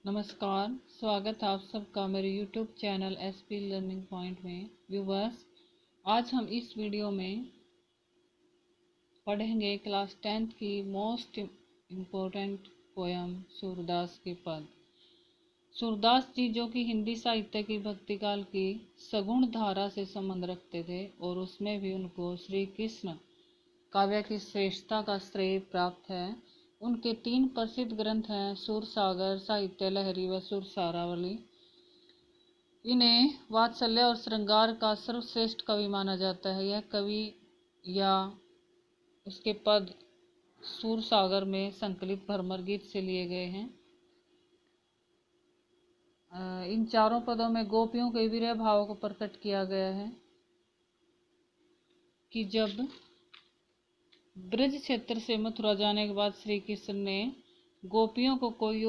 नमस्कार। स्वागत है आप सबका मेरे YouTube channel SP learning point में। व्यूवर्स, आज हम इस वीडियो में पढ़ेंगे क्लास 10th की मोस्ट इम्पोर्टेंट पोयम सूरदास के पद। सूरदास जी जो कि हिंदी साहित्य की भक्ति काल की सगुण धारा से संबंध रखते थे और उसमें भी उनको श्री कृष्ण काव्य की श्रेष्ठता का श्रेय प्राप्त है। उनके 3 प्रसिद्ध ग्रंथ हैं सूरसागर, साहित्य लहरी व सुरसारावली। इन्हें वात्सल्य और श्रृंगार का सर्वश्रेष्ठ कवि माना जाता है। यह कवि या इसके पद सूरसागर में संकलित भ्रमर गीत से लिए गए हैं। इन चारों पदों में गोपियों के विरह भाव को प्रकट किया गया है कि जब ब्रज क्षेत्र से मथुरा जाने के बाद श्री कृष्ण ने गोपियों को कोई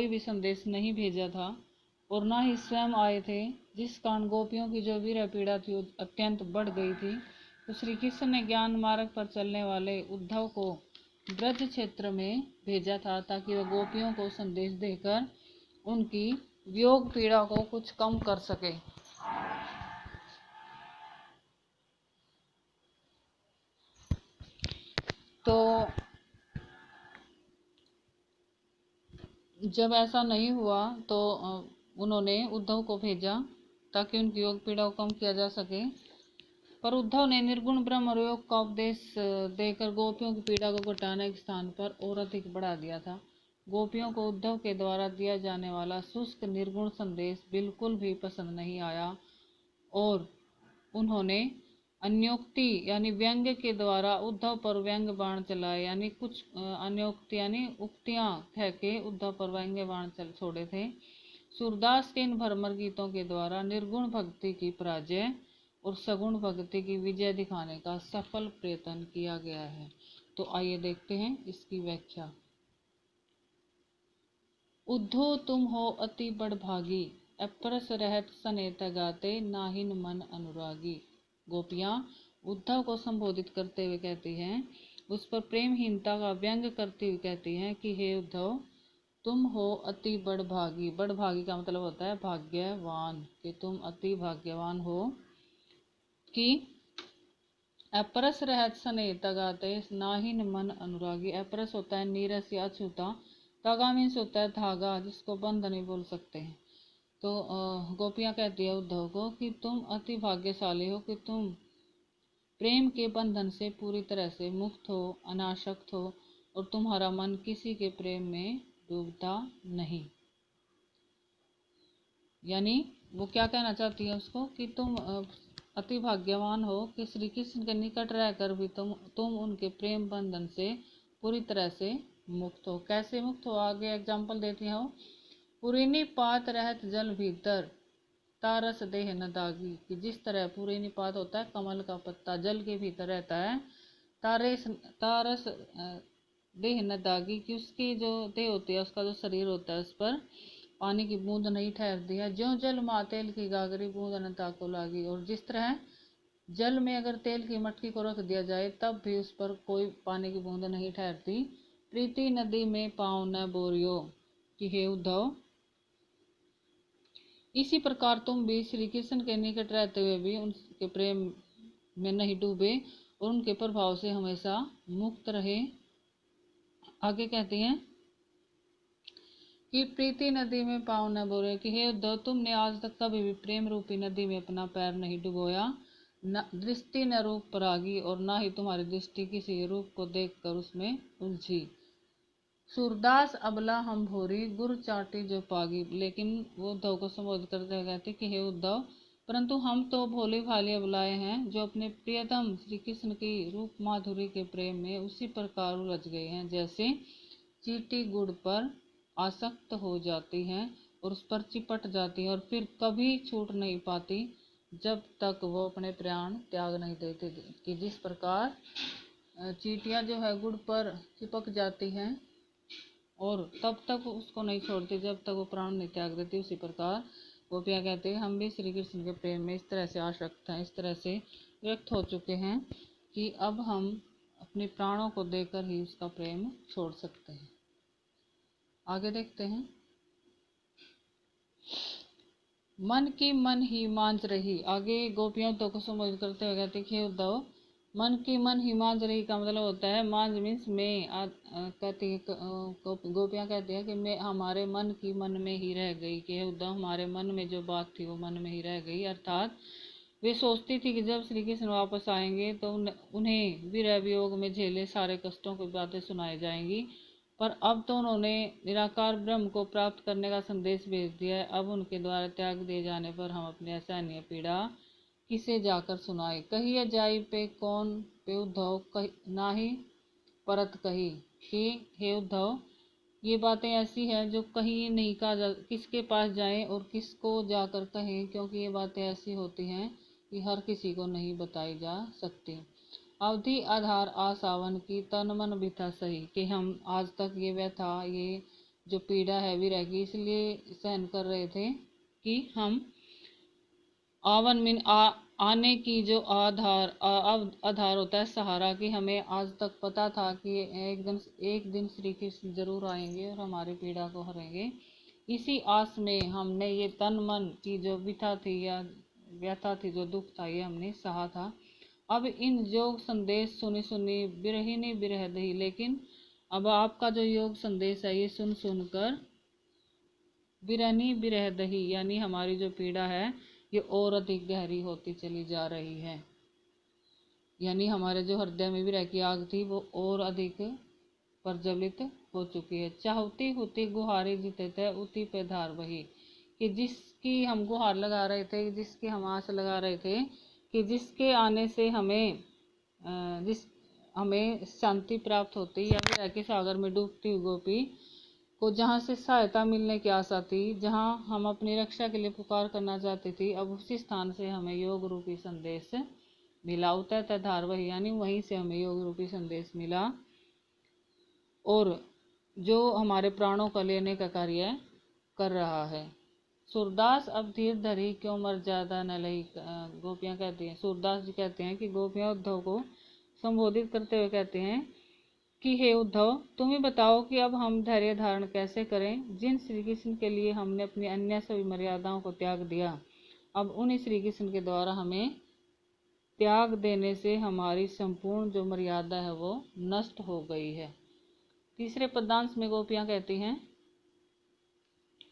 भी संदेश नहीं भेजा था और ना ही स्वयं आए थे, जिस कारण गोपियों की जो विरह पीड़ा थी अत्यंत बढ़ गई थी। तो श्री कृष्ण ने ज्ञान मार्ग पर चलने वाले उद्धव को ब्रज क्षेत्र में भेजा था ताकि वह गोपियों को संदेश देकर उनकी वियोग पीड़ा को कुछ कम कर सके। तो जब ऐसा नहीं हुआ तो उन्होंने उद्धव को भेजा ताकि उनकी योग पीड़ा को कम किया जा सके, पर उद्धव ने निर्गुण ब्रह्म योग का उपदेश देकर गोपियों की पीड़ा को घटाने के स्थान पर और अधिक बढ़ा दिया था। गोपियों को उद्धव के द्वारा दिया जाने वाला शुष्क निर्गुण संदेश बिल्कुल भी पसंद नहीं आया और उन्होंने अन्योक्ति यानी व्यंग्य के द्वारा उद्धव पर व्यंग्य बाण चलाए, यानी कुछ अन्योक्ति यानी उक्तियां कह के उद्धव पर व्यंग्य बाण छोड़े थे। सूरदास के इन भ्रमर गीतों के द्वारा निर्गुण भक्ति की पराजय और सगुण भक्ति की विजय दिखाने का सफल प्रयत्न किया गया है। तो आइए देखते हैं इसकी व्याख्या। उद्धव तुम हो अति बड़भागी, अपरस रहत सनेत गाते, नाहिन मन अनुरागी। गोपियां उद्धव को संबोधित करते हुए कहती हैं, उस पर प्रेमहीनता का व्यंग करती हुई कहती हैं कि हे उद्धव, तुम हो अति बड़भागी। बड़भागी का मतलब होता है भाग्यवान, कि तुम अति भाग्यवान हो कि अपरस रहत सनेत गाते, नाहिन मन अनुरागी। अपरस होता है नीरस या अछूता, तागा मीन्स होता है धागा जिसको बंध नहीं बोल सकते हैं। तो गोपियां कहती है उद्धव को कि तुम अति भाग्यशाली हो कि तुम प्रेम के बंधन से पूरी तरह से मुक्त हो, अनासक्त हो और तुम्हारा मन किसी के प्रेम में डूबता नहीं। यानी वो क्या कहना चाहती है उसको कि तुम अति भाग्यवान हो कि श्री कृष्ण के निकट रहकर भी तुम उनके प्रेम बंधन से पूरी तरह से मुक्त हो। कैसे मुक्त हो, आगे एग्जाम्पल देती हो। पुरीनी पात रहत जल भीतर, तारस देह न दागी। कि जिस तरह पुरीनी पात होता है कमल का पत्ता, जल के भीतर रहता है, तारस देह न दागी, कि उसकी जो देह होती है, उसका जो शरीर होता है, उस पर पानी की बूंद नहीं ठहरती है। ज्यों जल मा तेल की गागरी, बूंद न ताको लागी। और जिस तरह जल में अगर तेल की मटकी को रख दिया जाए तब भी उस पर कोई पानी की बूंद नहीं ठहरती। प्रीति नदी में पाँव न बोरियो, कि हे उद्धव, इसी प्रकार तुम भी श्री कृष्ण के निकट रहते हुए भी उनके प्रेम में नहीं डूबे और उनके प्रभाव से हमेशा मुक्त रहे। आगे कहती हैं कि प्रीति नदी में पाँव न बोरे, कि हे उद्धव, तुमने आज तक कभी भी प्रेम रूपी नदी में अपना पैर नहीं डुबोया। न दृष्टि न रूप परागी, और ना ही तुम्हारी दृष्टि किसी रूप को देखकर उसमें उलझी। सूरदास अबला हम भोरी, गुर चाटी जो पागी। लेकिन वो उद्धव को संबोधित करते हुए कहते कि हे उद्धव, परंतु हम तो भोले भाले अबलाए हैं जो अपने प्रियतम श्री कृष्ण की रूप माधुरी के प्रेम में उसी प्रकार उलझ गए हैं जैसे चींटी गुड़ पर आसक्त हो जाती है और उस पर चिपट जाती है और फिर कभी छूट नहीं पाती जब तक वो अपने प्राण त्याग नहीं देते। कि जिस प्रकार चींटियां जो है गुड़ पर चिपक जाती हैं और तब तक उसको नहीं छोड़ती जब तक वो प्राण नहीं त्याग देती, उसी प्रकार गोपियाँ कहते हैं हम भी श्री कृष्ण के प्रेम में इस तरह से आसक्त हैं, इस तरह से व्यक्त हो चुके हैं कि अब हम अपने प्राणों को देकर ही उसका प्रेम छोड़ सकते हैं। आगे देखते हैं। मन की मन ही मांझ रही। आगे गोपियां उद्धव को संबोधित करते हुए कहते कि उद्धव, मन की मन ही मांझ रही का मतलब होता है, मांझ मीन्स में कहती है, गोपियां कहती है कि मैं हमारे मन की मन में ही रह गई, कि उद्धव हमारे मन में जो बात थी वो मन में ही रह गई। अर्थात वे सोचती थी कि जब श्री कृष्ण वापस आएंगे तो उन्हें विरह वियोग में झेले सारे कष्टों की बातें सुनाई जाएंगी, पर अब तो उन्होंने निराकार ब्रह्म को प्राप्त करने का संदेश भेज दिया है। अब उनके द्वारा त्याग दिए जाने पर हम अपनी असहनीय पीड़ा किसे जाकर सुनाए। कहिए जाई पे कौन पे उद्धव ना ही परत कही, कि हे उद्धव, ये बातें ऐसी हैं जो कहीं नहीं कहा जा, किसके पास जाएं और किसको जाकर कहें, क्योंकि ये बातें ऐसी होती हैं कि हर किसी को नहीं बताई जा सकती। अवधि आधार आसावन की तन मन बिथा सही, कि हम आज तक ये व्यथा, ये जो पीड़ा है विरह की, इसलिए सहन कर रहे थे कि हम आवन मिन आने की जो आधार होता है सहारा, की हमें आज तक पता था कि एक दिन श्री कृष्ण जरूर आएंगे और हमारी पीड़ा को हरेंगे। इसी आस में हमने ये तन मन की जो व्यथा थी या व्यथा थी, जो दुख था, ये हमने सहा था। अब इन योग संदेश सुनी सुनी बिरहिनी बिरह दही, लेकिन अब आपका जो योग संदेश है ये सुन सुनकर बिरहनी बिरह दही, यानी हमारी जो पीड़ा है ये और अधिक गहरी होती चली जा रही है। यानी हमारे जो हृदय में विरह की आग थी वो और अधिक प्रज्वलित हो चुकी है। चाहती होती गुहारी जीते थे उती पे धार वही, कि जिसकी हम गुहार लगा रहे थे, जिसकी हम आस लगा रहे थे कि जिसके आने से हमें शांति प्राप्त होती, या विरह के सागर में डूबती हुई गोपी को जहाँ से सहायता मिलने की आशा थी, जहाँ हम अपनी रक्षा के लिए पुकार करना चाहती थी, अब उसी स्थान से हमें योग रूपी संदेश मिला। उतर धार वही, यानी वहीं से हमें योग रूपी संदेश मिला, और जो हमारे प्राणों का लेने का कार्य कर रहा है। सूरदास अब धीर धरी क्यों मर्यादा न लही, गोपियां कहती हैं, सूरदास जी कहते हैं कि गोपियां उद्धव को संबोधित करते हुए कहते हैं कि हे उद्धव, तुम ही बताओ कि अब हम धैर्य धारण कैसे करें। जिन श्री कृष्ण के लिए हमने अपनी अन्य सभी मर्यादाओं को त्याग दिया, अब उन्हीं श्री कृष्ण के द्वारा हमें त्याग देने से हमारी संपूर्ण जो मर्यादा है वो नष्ट हो गई है। तीसरे पदांश में गोपियां कहती हैं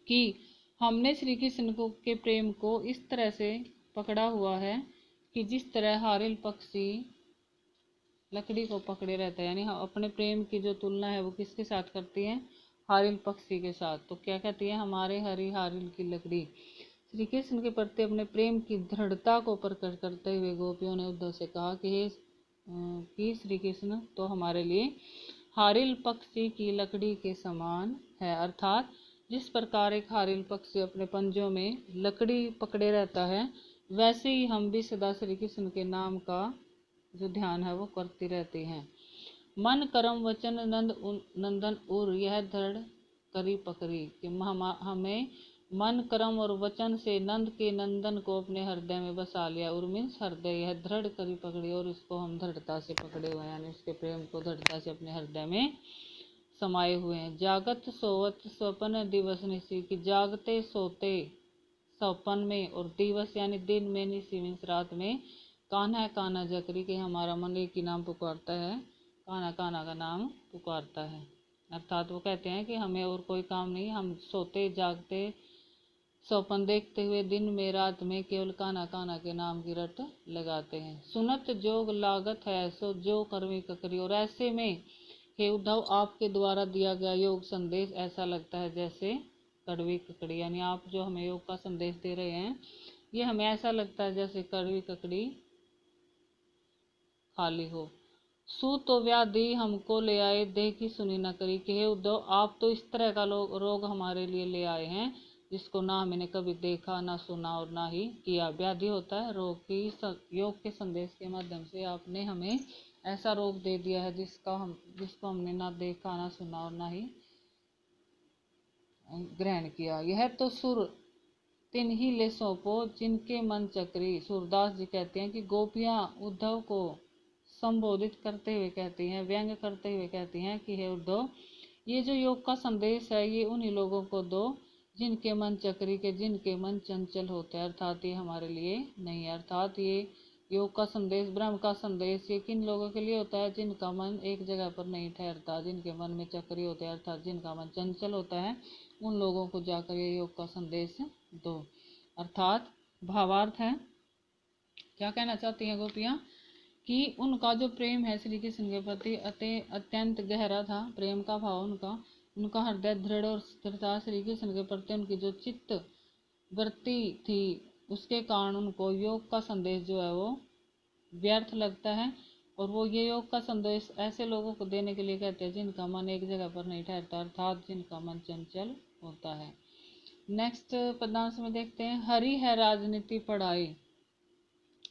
कि हमने श्री कृष्ण के प्रेम को इस तरह से पकड़ा हुआ है कि जिस तरह हारिल पक्षी लकड़ी को पकड़े रहता है, यानी हम अपने प्रेम की जो तुलना है वो किसके साथ करती हैं, हारिल पक्षी के साथ। तो क्या कहती है, हमारे हरी हारिल की लकड़ी। श्री कृष्ण के प्रति अपने प्रेम की दृढ़ता को प्रकट करते हुए गोपियों ने उद्धव से कहा कि श्री कृष्ण तो हमारे लिए हारिल पक्षी की लकड़ी के समान है। अर्थात जिस प्रकार एक हारिल पक्षी अपने पंजों में लकड़ी पकड़े रहता है, वैसे ही हम भी सदा श्री कृष्ण के नाम का जो ध्यान है वो करती रहती हैं। मन कर्म वचन नंदन उर यह दृढ़ करी पकड़ी, कि हमें मन कर्म और वचन से नंद के नंदन को अपने हृदय में बसा लिया। उर मीन्स हृदय, यह दृढ़ करी पकड़ी, और इसको हम दृढ़ता से पकड़े हुए हैं, यानी इसके प्रेम को दृढ़ता से अपने हृदय में समाये हुए हैं। जागत सोवत स्वपन दिवस निशी, की जागते सोते सपन में, और दिवस यानी दिन में, निशी मीन्स रात में, कान्हा कान्हा जकरी, के हमारा मन एक ही नाम पुकारता है, कान्हा कान्हा का नाम पुकारता है। अर्थात वो कहते हैं कि हमें और कोई काम नहीं, हम सोते जागते स्वप्न देखते हुए दिन में रात में केवल कान्हा कान्हा के नाम की रट लगाते हैं। सुनत जोग लागत है सो जो करवी ककरी, और ऐसे में हे उद्धव, आपके द्वारा दिया गया योग संदेश ऐसा लगता है जैसे कड़वी ककड़ी, यानी आप जो हमें योग का संदेश दे रहे हैं ये हमें ऐसा लगता है जैसे कड़वी ककड़ी खाली हो। सू तो व्याधि हमको ले आए देह की सुनी न करी, कि हे उद्धव, आप तो इस तरह का रोग हमारे लिए ले आए हैं जिसको ना हमने कभी देखा, ना सुना और ना ही किया। व्याधि होता है रोग की, योग के संदेश के माध्यम से आपने हमें ऐसा रोग दे दिया है जिसको हमने ना देखा, ना सुना और ना ही ग्रहण किया। यह तो सुर तिन ही ले सौंपो जिनके मन चक्री। सूरदास जी कहते हैं कि गोपियां उद्धव को संबोधित करते हुए कहती हैं, व्यंग करते हुए कहती हैं कि हे उद्धव, ये जो योग का संदेश है ये उन्हीं लोगों को दो जिनके मन चक्री के, जिनके मन चंचल होते हैं, अर्थात ये हमारे लिए नहीं है। अर्थात ये योग का संदेश, ब्रह्म का संदेश ये किन लोगों के लिए होता है? जिनका मन एक जगह पर नहीं ठहरता, जिनके मन में चक्री होते हैं, अर्थात जिनका मन चंचल होता है, उन लोगों को जाकर ये योग का संदेश दो। अर्थात भावार्थ है, क्या कहना चाहती हैं गोपियाँ कि उनका जो प्रेम है श्री कृष्ण के प्रति अत्यंत गहरा था, प्रेम का भाव उनका हृदय दृढ़ और स्थिर था। श्री कृष्ण के प्रति उनकी जो चित्त वृत्ति थी उसके कारण उनको योग का संदेश जो है वो व्यर्थ लगता है, और वो ये योग का संदेश ऐसे लोगों को देने के लिए कहते हैं जिनका मन एक जगह पर नहीं ठहरता, अर्थात जिनका मन चंचल होता है। नेक्स्ट पदांश में देखते हैं, हरि है राजनीति पढ़ाई।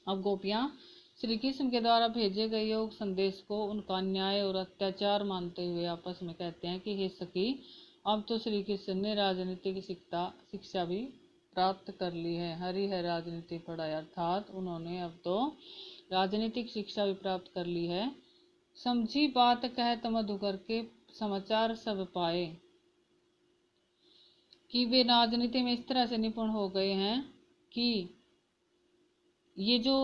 अब गोपियाँ श्री कृष्ण के द्वारा भेजे गए योग संदेश को उनका अन्याय और अत्याचार मानते हुए आपस में कहते हैं कि हे सखी, अब तो श्री कृष्ण ने राजनीति की शिक्षा भी प्राप्त कर ली है। हरि है राजनीति पढ़ाई, अर्थात उन्होंने अब तो राजनीतिक शिक्षा भी प्राप्त कर ली है। समझी बात कहत मधुकर के समाचार सब पाए, कि वे राजनीति में इस तरह से निपुण हो गए हैं कि ये जो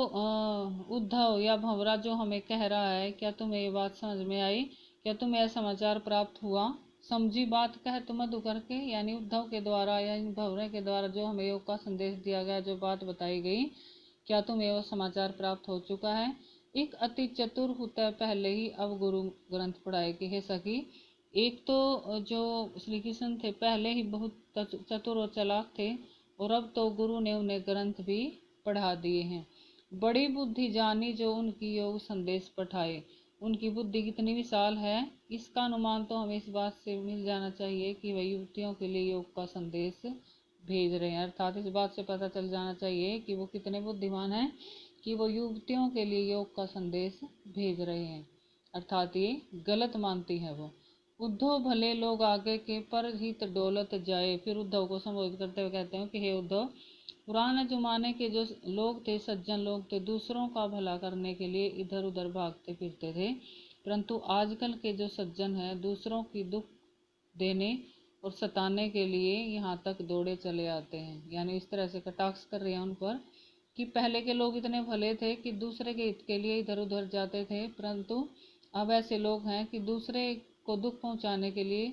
उद्धव या भंवरा जो हमें कह रहा है, क्या तुम्हें ये बात समझ में आई? क्या तुम्हें यह समाचार प्राप्त हुआ? समझी बात कह तुम मधुकर के, यानी उद्धव के द्वारा या इन भंवरे के द्वारा जो हमें योग का संदेश दिया गया, जो बात बताई गई, क्या तुम्हें वह समाचार प्राप्त हो चुका है? एक अति चतुर होता पहले ही अब गुरु ग्रंथ पढ़ाए कि हे सखी, एक तो जो श्री कृष्ण थे पहले ही बहुत चतुर और चालाक थे, और अब तो गुरु ने उन्हें ग्रंथ भी पढ़ा दिए हैं। बड़ी बुद्धि जानी जो उनकी योग संदेश पठाए। उनकी बुद्धि कितनी विशाल है, इसका अनुमान तो हमें इस बात से मिल जाना चाहिए कि वह युवतियों के लिए योग का संदेश भेज रहे हैं। अर्थात इस बात से पता चल जाना चाहिए कि वो कितने बुद्धिमान हैं कि वो युवतियों के लिए योग का संदेश भेज रहे हैं, अर्थात ये गलत मानती है वो। उद्धव भले लोग आगे के पर हित डोलत जाए। फिर उद्धव को संबोधित करते हुए कहते हैं कि हे उद्धव, पुराने जमाने के जो लोग थे, सज्जन लोग थे, दूसरों का भला करने के लिए इधर उधर भागते फिरते थे, परंतु आजकल के जो सज्जन हैं दूसरों की दुख देने और सताने के लिए यहाँ तक दौड़े चले आते हैं। यानी इस तरह से कटाक्ष कर रहे हैं उन पर कि पहले के लोग इतने भले थे कि दूसरे के हित के लिए इधर उधर जाते थे, परंतु अब ऐसे लोग हैं कि दूसरे को दुख पहुँचाने के लिए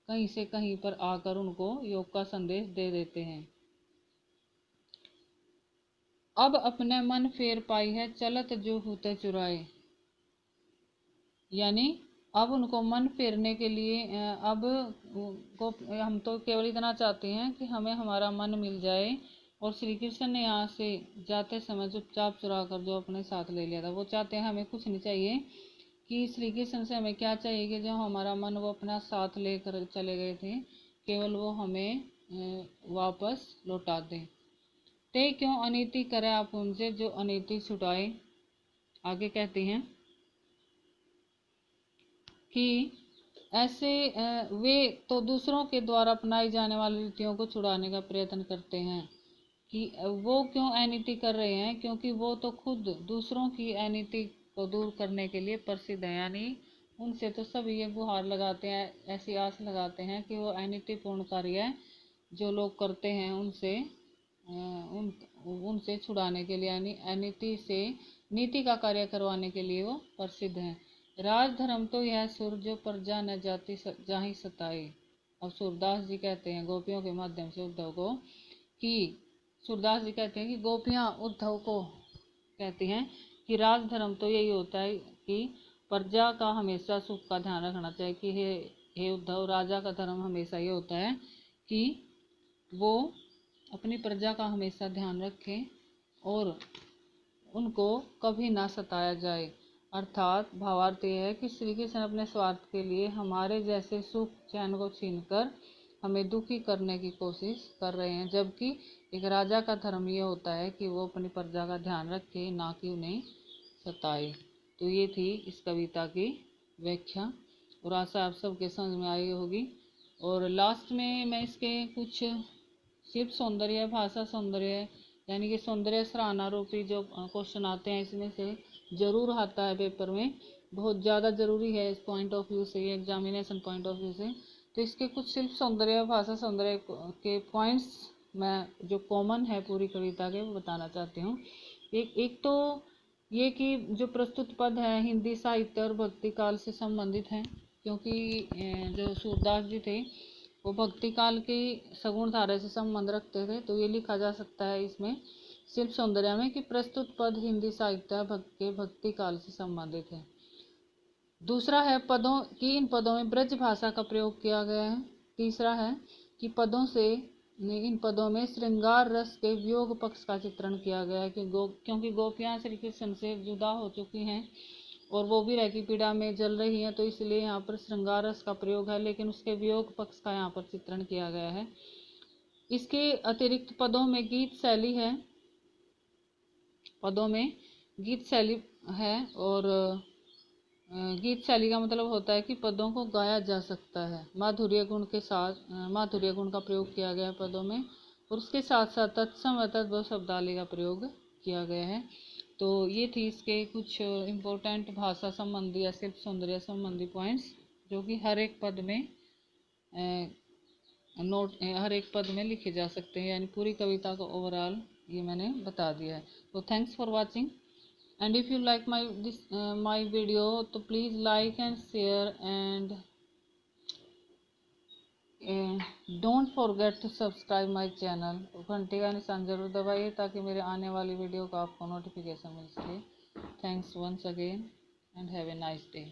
कहीं से कहीं पर आकर उनको योग का संदेश दे देते हैं। अब अपने मन फेर पाई है चलत जो होते चुराए, यानी अब उनको मन फेरने के लिए अब हम तो केवल इतना चाहते हैं कि हमें हमारा मन मिल जाए, और श्री कृष्ण ने यहाँ से जाते समय चुपचाप चुरा कर जो अपने साथ ले लिया था, वो चाहते हैं हमें कुछ नहीं चाहिए, कि श्री कृष्ण से हमें क्या चाहिए कि जो हमारा मन वो अपना साथ लेकर चले गए थे, केवल वो हमें वापस लौटा दें। ते क्यों अनीति करे आप उनसे जो अनीति छुटाए। आगे कहते हैं कि ऐसे वे तो दूसरों के द्वारा अपनाई जाने वाली रीतियों को छुड़ाने का प्रयत्न करते हैं। कि वो क्यों अनीति कर रहे हैं? क्योंकि वो तो खुद दूसरों की अनीति को दूर करने के लिए प्रसिद्ध है, यानी उनसे तो सभी ये गुहार लगाते हैं, ऐसी आस लगाते हैं कि वो अनीतिपूर्ण कार्य जो लोग करते हैं उनसे उनसे छुड़ाने के लिए, यानी अनीति से नीति का कार्य करवाने के लिए वो प्रसिद्ध हैं। राज धर्म तो यह सुर जो प्रजा न जाति जाहि सताए। अब सूरदास जी कहते हैं गोपियों के माध्यम से उद्धव को, कि सूरदास जी कहते हैं कि गोपियाँ उद्धव को कहती हैं कि राज धर्म तो यही होता है कि प्रजा का हमेशा सुख का ध्यान रखना चाहिए। कि हे उद्धव, राजा का धर्म हमेशा ये होता है कि वो अपनी प्रजा का हमेशा ध्यान रखें और उनको कभी ना सताया जाए। अर्थात भावार्थ यह है कि श्री कृष्ण अपने स्वार्थ के लिए हमारे जैसे सुख चैन को छीनकर हमें दुखी करने की कोशिश कर रहे हैं, जबकि एक राजा का धर्म ये होता है कि वो अपनी प्रजा का ध्यान रखे, ना कि उन्हें सताए। तो ये थी इस कविता की व्याख्या, और आशा आप सबके समझ में आई होगी। और लास्ट में मैं इसके कुछ शिव सौंदर्य, भाषा सौंदर्य, यानी कि सौंदर्य सराहना रूपी जो क्वेश्चन आते हैं इसमें से जरूर आता है पेपर में, बहुत ज़्यादा ज़रूरी है इस पॉइंट ऑफ व्यू से, एग्जामिनेशन पॉइंट ऑफ व्यू से। तो इसके कुछ शिल्प सौंदर्य, भाषा सौंदर्य के पॉइंट्स मैं जो कॉमन है पूरी कविता के वो बताना चाहती हूँ। एक तो ये कि जो प्रस्तुत पद है हिंदी साहित्य और भक्ति काल से संबंधित हैं, क्योंकि जो सूरदास जी थे वो भक्ति काल की सगुण धारा से संबंध रखते थे। तो ये लिखा जा सकता है इसमें शिल्प सौंदर्य में कि प्रस्तुत पद हिंदी साहित्य के भक्ति काल से संबंधित है। दूसरा है पदों की, इन पदों में ब्रज भाषा का प्रयोग किया गया है। तीसरा है कि इन पदों में श्रृंगार रस के वियोग पक्ष का चित्रण किया गया है, क्योंकि गोपियां श्री कृष्ण से जुदा हो चुकी हैं और वो भी रह की पीड़ा में जल रही हैं, तो इसलिए यहाँ पर श्रृंगार रस का प्रयोग है, लेकिन उसके वियोग पक्ष का यहाँ पर चित्रण किया गया है। इसके अतिरिक्त पदों में गीत शैली है, और गीत शैली का मतलब होता है कि पदों को गाया जा सकता है। माधुर्य गुण का प्रयोग किया गया है पदों में, और उसके साथ साथ तत्सम व तद्भव शब्दावली का प्रयोग किया गया है। तो ये थी इसके कुछ इम्पोर्टेंट भाषा संबंधी या शिल्प सौंदर्य संबंधी पॉइंट्स, जो कि हर एक पद में लिखे जा सकते हैं, यानी पूरी कविता को ओवरऑल ये मैंने बता दिया है। तो thanks for watching, and if you like my video तो please like and share and don't forget to subscribe my channel। घंटे का निशान जरूर दबाइए ताकि मेरे आने वाली वीडियो का आपको नोटिफिकेशन मिल सके। Thanks once again and have a nice day।